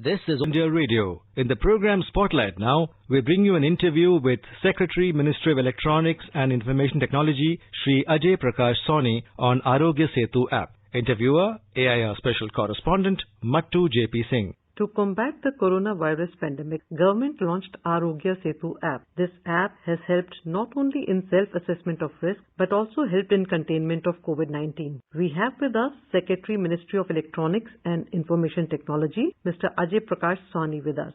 This is India Radio. In the program Spotlight now, we bring you an interview with Secretary, Ministry of Electronics and Information Technology, Shri.Ajay Prakash Sawhney on AAROGYA SETU app. Interviewer, AIR Special Correspondent, Mattu J.P. Singh. To combat the coronavirus pandemic, government launched AAROGYA SETU app. This app has helped not only in self-assessment of risk, but also helped in containment of COVID-19. We have with us Secretary, Ministry of Electronics and Information Technology, Mr. Ajay Prakash Sawhney with us.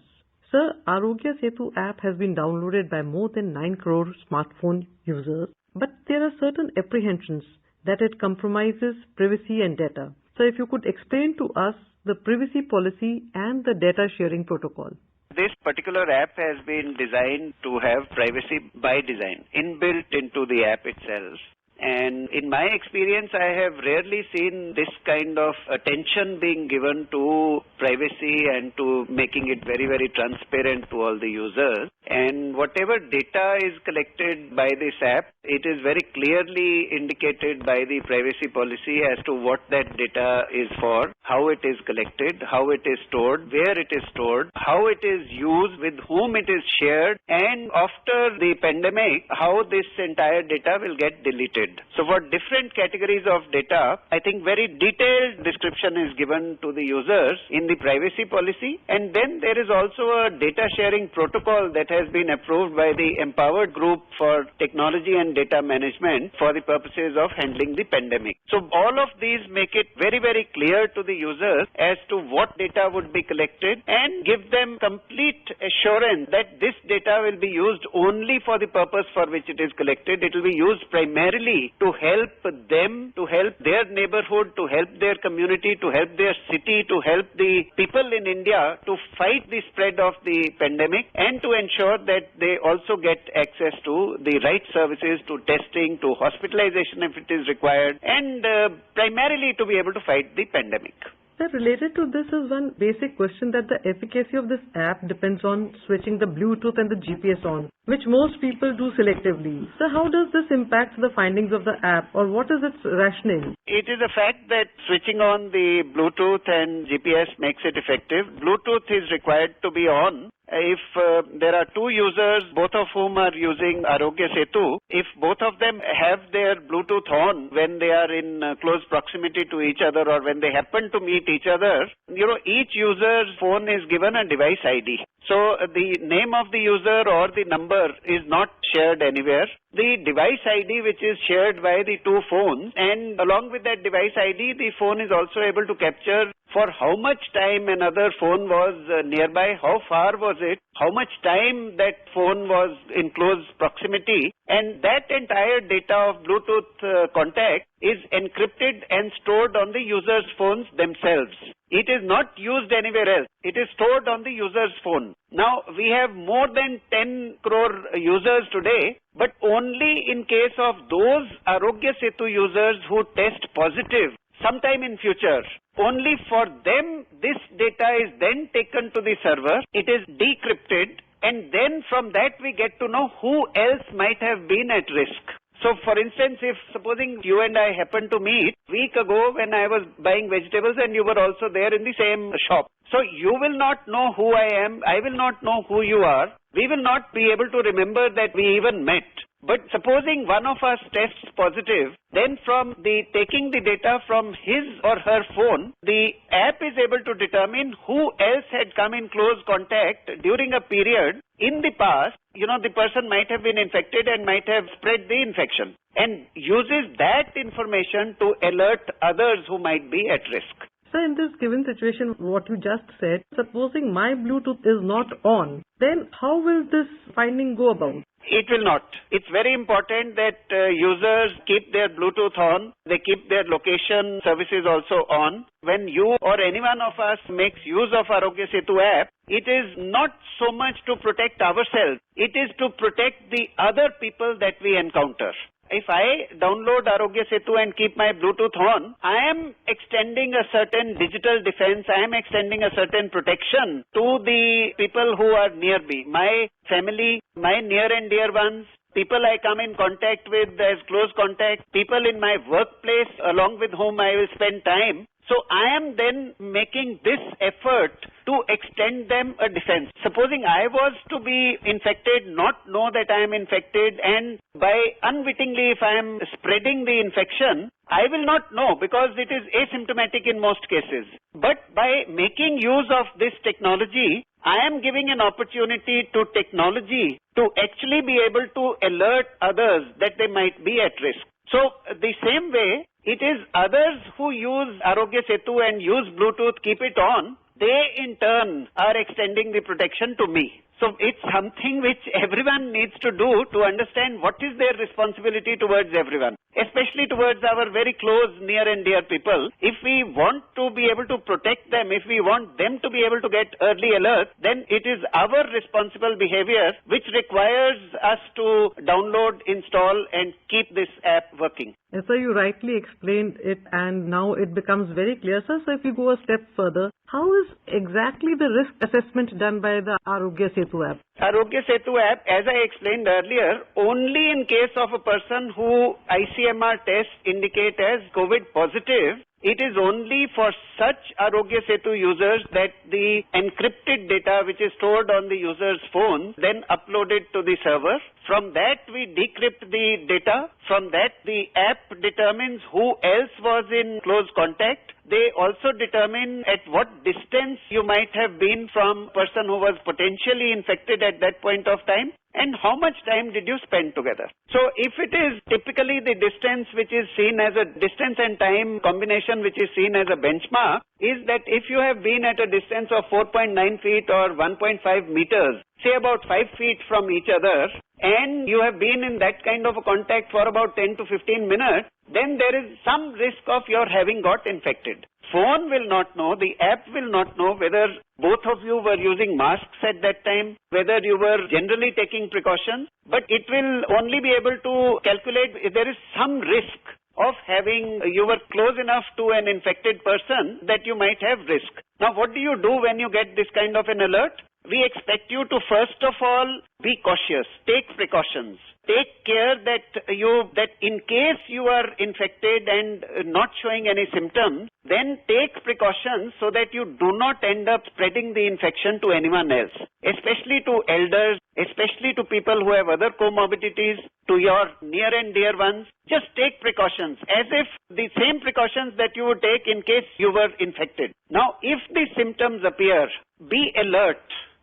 Sir, AAROGYA SETU app has been downloaded by more than 9 crore smartphone users, but there are certain apprehensions that it compromises privacy and data. So if you could explain to us the privacy policy and the data sharing protocol. This particular app has been designed to have privacy by design, inbuilt into the app itself. And in my experience, I have rarely seen this kind of attention being given to privacy and to making it very, very transparent to all the users. And whatever data is collected by this app, it is very clearly indicated by the privacy policy as to what that data is for, how it is collected, how it is stored, where it is stored, how it is used, with whom it is shared, and after the pandemic, how this entire data will get deleted. So for different categories of data, I think very detailed description is given to the users in the privacy policy. And then there is also a data sharing protocol that has been approved by the Empowered Group for Technology and Data Management for the purposes of handling the pandemic. So all of these make it very, very clear to the users as to what data would be collected and give them complete assurance that this data will be used only for the purpose for which it is collected. It will be used primarily to help them, to help their neighborhood, to help their community, to help their city, to help the people in India to fight the spread of the pandemic and to ensure that they also get access to the right services, to testing, to hospitalization if it is required, and primarily to be able to fight the pandemic. Sir, related to this is one basic question that the efficacy of this app depends on switching the Bluetooth and the GPS on, which most people do selectively. So how does this impact the findings of the app, or what is its rationale? It is a fact that switching on the Bluetooth and GPS makes it effective. Bluetooth is required to be on if there are two users, both of whom are using AAROGYA SETU. If both of them have their Bluetooth on when they are in close proximity to each other or when they happen to meet each other, each user's phone is given a device ID. So the name of the user or the number is not shared anywhere. The device ID which is shared by the two phones, and along with that device ID, the phone is also able to capture for how much time another phone was nearby, how far was it, how much time that phone was in close proximity, and that entire data of Bluetooth contact is encrypted and stored on the user's phones themselves. It is not used anywhere else. It is stored on the user's phone. Now, we have more than 10 crore users today, but only in case of those AAROGYA SETU users who test positive sometime in future, only for them this data is then taken to the server. It is decrypted, and then from that we get to know who else might have been at risk. So, for instance, if supposing you and I happened to meet a week ago when I was buying vegetables and you were also there in the same shop. So, you will not know who I am, I will not know who you are, we will not be able to remember that we even met. But supposing one of us tests positive, then from the taking the data from his or her phone, the app is able to determine who else had come in close contact during a period in the past. The person might have been infected and might have spread the infection, and uses that information to alert others who might be at risk. So in this given situation, what you just said, supposing my Bluetooth is not on, then how will this finding go about? It will not. It's very important that users keep their Bluetooth on. They keep their location services also on. When you or any one of us makes use of AAROGYA SETU app, it is not so much to protect ourselves. It is to protect the other people that we encounter. If I download AAROGYA SETU and keep my Bluetooth on, I am extending a certain digital defense, I am extending a certain protection to the people who are near me, my family, my near and dear ones, people I come in contact with as close contact, people in my workplace along with whom I will spend time. So I am then making this effort to extend them a defense. Supposing I was to be infected, not know that I am infected, and by unwittingly if I am spreading the infection, I will not know because it is asymptomatic in most cases. But by making use of this technology, I am giving an opportunity to technology to actually be able to alert others that they might be at risk. So the same way, it is others who use AAROGYA Setu and use Bluetooth, keep it on, they in turn are extending the protection to me. So it's something which everyone needs to do to understand what is their responsibility towards everyone, especially towards our very close, near and dear people. If we want to be able to protect them, if we want them to be able to get early alert, then it is our responsible behavior which requires us to download, install and keep this app working. Yes, sir, you rightly explained it and now it becomes very clear, sir. So if you go a step further, how is exactly the risk assessment done by the AAROGYA Setu app? AAROGYA Setu app, as I explained earlier, only in case of a person who ICMR tests indicate as COVID positive, it is only for such AAROGYA Setu users that the encrypted data which is stored on the user's phone then uploaded to the server. From that we decrypt the data. From that the app determines who else was in close contact. They also determine at what distance you might have been from a person who was potentially infected at that point of time and how much time did you spend together. So if it is typically the distance which is seen as a distance and time combination which is seen as a benchmark is that if you have been at a distance of 4.9 feet or 1.5 meters, say about 5 feet from each other, and you have been in that kind of a contact for about 10 to 15 minutes, then there is some risk of your having got infected. Phone will not know, the app will not know whether both of you were using masks at that time, whether you were generally taking precautions, but it will only be able to calculate if there is some risk of having, you were close enough to an infected person that you might have risk. Now what do you do when you get this kind of an alert? We expect you to first of all be cautious, take precautions. Take care that in case you are infected and not showing any symptoms, then take precautions so that you do not end up spreading the infection to anyone else, especially to elders, especially to people who have other comorbidities, to your near and dear ones. Just take precautions as if the same precautions that you would take in case you were infected. Now, if the symptoms appear, be alert.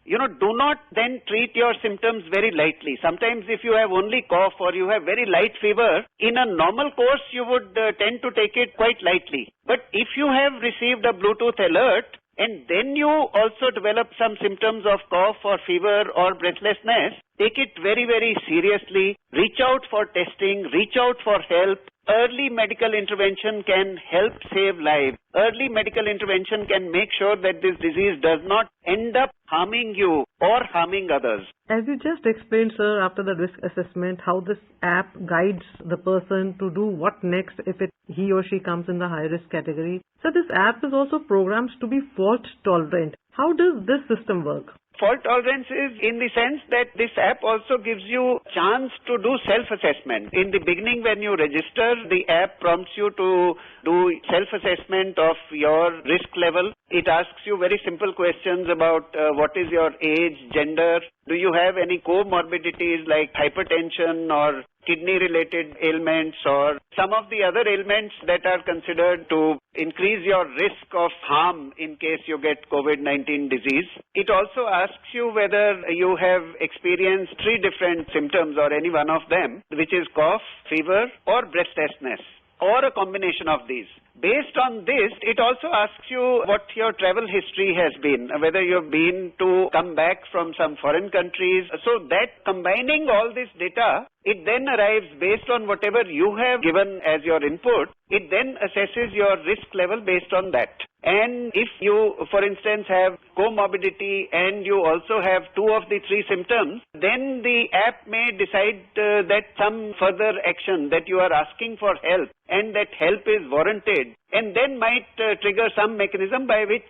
Do not then treat your symptoms very lightly. Sometimes if you have only cough or you have very light fever, in a normal course you would tend to take it quite lightly. But if you have received a Bluetooth alert and then you also develop some symptoms of cough or fever or breathlessness, take it very, very seriously. Reach out for testing, reach out for help. Early medical intervention can help save lives. Early medical intervention can make sure that this disease does not end up harming you or harming others. As you just explained, sir, after the risk assessment, how this app guides the person to do what next if he or she comes in the high-risk category. So this app is also programmed to be fault-tolerant. How does this system work? Fault tolerance is in the sense that this app also gives you chance to do self-assessment. In the beginning when you register, the app prompts you to do self-assessment of your risk level. It asks you very simple questions about what is your age, gender, do you have any comorbidities like hypertension or kidney-related ailments or some of the other ailments that are considered to increase your risk of harm in case you get COVID-19 disease. It also asks you whether you have experienced 3 different symptoms or any one of them, which is cough, fever or breathlessness, or a combination of these. Based on this, it also asks you what your travel history has been, whether you've been to come back from some foreign countries. So that combining all this data, it then arrives based on whatever you have given as your input. It then assesses your risk level based on that. And if you, for instance, have comorbidity and you also have 2 of the 3 symptoms, then the app may decide that some further action that you are asking for help and that help is warranted, and then might trigger some mechanism by which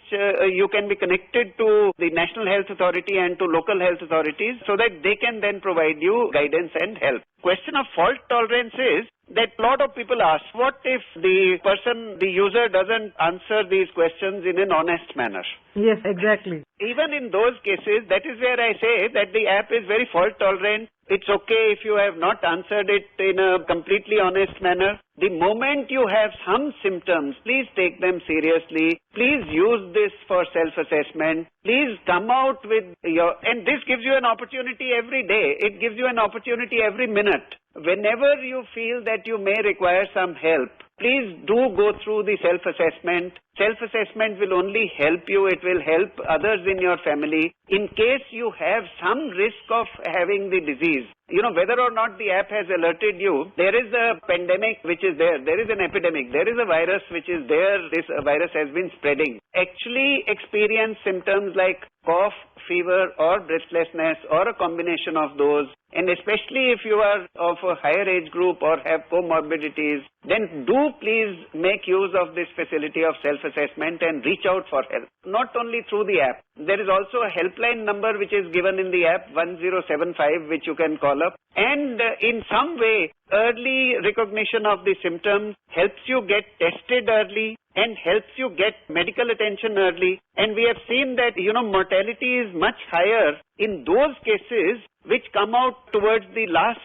you can be connected to the National Health Authority and to local health authorities so that they can then provide you guidance and help. question of fault tolerance is that a lot of people ask, what if the user doesn't answer these questions in an honest manner? Yes, exactly. Even in those cases, that is where I say that the app is very fault tolerant. It's okay if you have not answered it in a completely honest manner. The moment you have some symptoms, please take them seriously. Please use this for self-assessment. Please come out with and this gives you an opportunity every day. It gives you an opportunity every minute. Whenever you feel that you may require some help, please do go through the self-assessment. Self-assessment will only help you. It will help others in your family. In case you have some risk of having the disease, whether or not the app has alerted you, there is a pandemic which is there. There is an epidemic. There is a virus which is there. This virus has been spreading. Actually experience symptoms like cough, fever or breathlessness or a combination of those, and especially if you are of a higher age group or have comorbidities, then do please make use of this facility of self-assessment and reach out for help. Not only through the app. There is also a helpline number which is given in the app, 1075, which you can call up. And in some way, early recognition of the symptoms helps you get tested early and helps you get medical attention early. And we have seen that, mortality is much higher in those cases which come out towards the last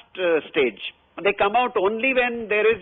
stage. They come out only when there is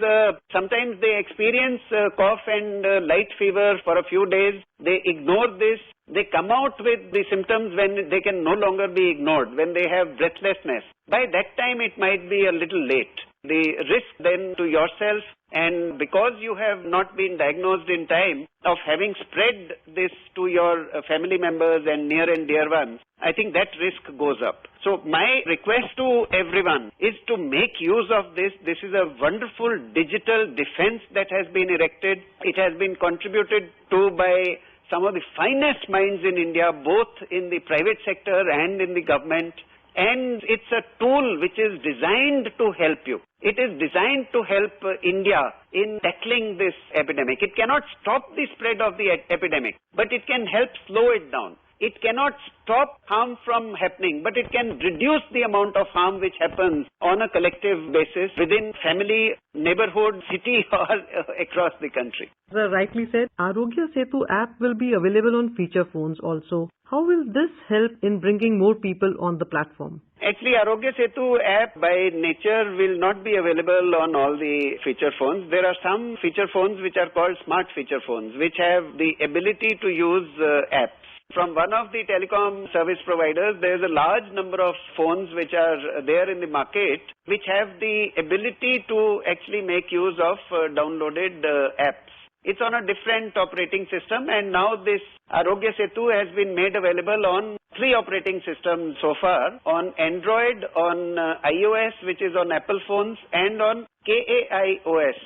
sometimes they experience cough and light fever for a few days. They ignore this. They come out with the symptoms when they can no longer be ignored, when they have breathlessness. By that time, it might be a little late. The risk then to yourself, and because you have not been diagnosed in time, of having spread this to your family members and near and dear ones, I think that risk goes up. So my request to everyone is to make use of this. This is a wonderful digital defense that has been erected. It has been contributed to by some of the finest minds in India, both in the private sector and in the government. And it's a tool which is designed to help you. It is designed to help India in tackling this epidemic. It cannot stop the spread of the epidemic, but it can help slow it down. It cannot stop harm from happening, but it can reduce the amount of harm which happens on a collective basis within family, neighborhood, city or across the country. As rightly said, AAROGYA SETU app will be available on feature phones also. How will this help in bringing more people on the platform? Actually, AAROGYA SETU app by nature will not be available on all the feature phones. There are some feature phones which are called smart feature phones, which have the ability to use apps. From one of the telecom service providers, there is a large number of phones which are there in the market which have the ability to actually make use of downloaded apps. It's on a different operating system, and now this AAROGYA SETU has been made available on 3 operating systems so far, on Android, on iOS, which is on Apple phones, and on KAIOS,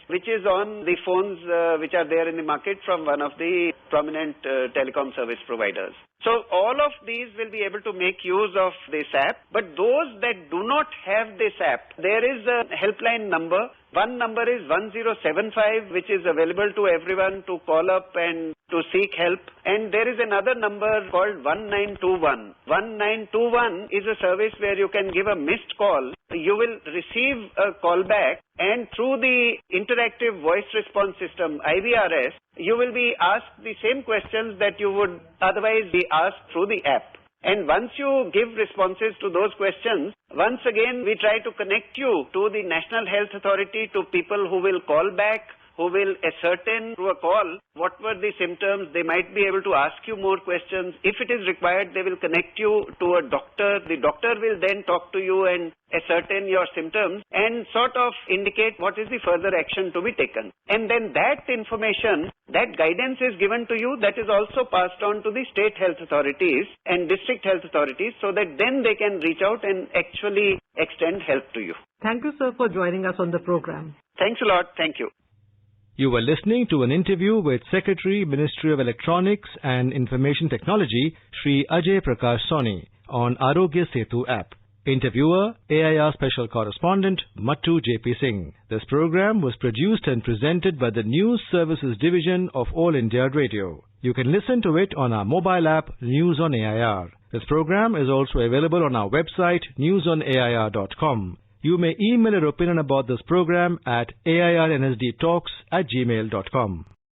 which is on the phones which are there in the market from one of the prominent telecom service providers. So all of these will be able to make use of this app, but those that do not have this app, there is a helpline number. One number is 1075, which is available to everyone to call up and to seek help. And there is another number called 1921. 1921 is a service where you can give a missed call. You will receive a call back, and through the interactive voice response system, IVRS, you will be asked the same questions that you would otherwise be asked through the app. And once you give responses to those questions, once again we try to connect you to the National Health Authority, to people who will call back, who will ascertain through a call what were the symptoms. They might be able to ask you more questions. If it is required, they will connect you to a doctor. The doctor will then talk to you and ascertain your symptoms and sort of indicate what is the further action to be taken. And then that information, that guidance is given to you, that is also passed on to the state health authorities and district health authorities, so that then they can reach out and actually extend help to you. Thank you, sir, for joining us on the program. Thanks a lot. Thank you. You were listening to an interview with Secretary, Ministry of Electronics and Information Technology, Shri.Ajay Prakash Sawhney, on AAROGYA SETU app. Interviewer, AIR Special Correspondent, Mattu J.P. Singh. This program was produced and presented by the News Services Division of All India Radio. You can listen to it on our mobile app, News on AIR. This program is also available on our website newsonair.com. You may email your opinion about this program at airnsdtalks@gmail.com.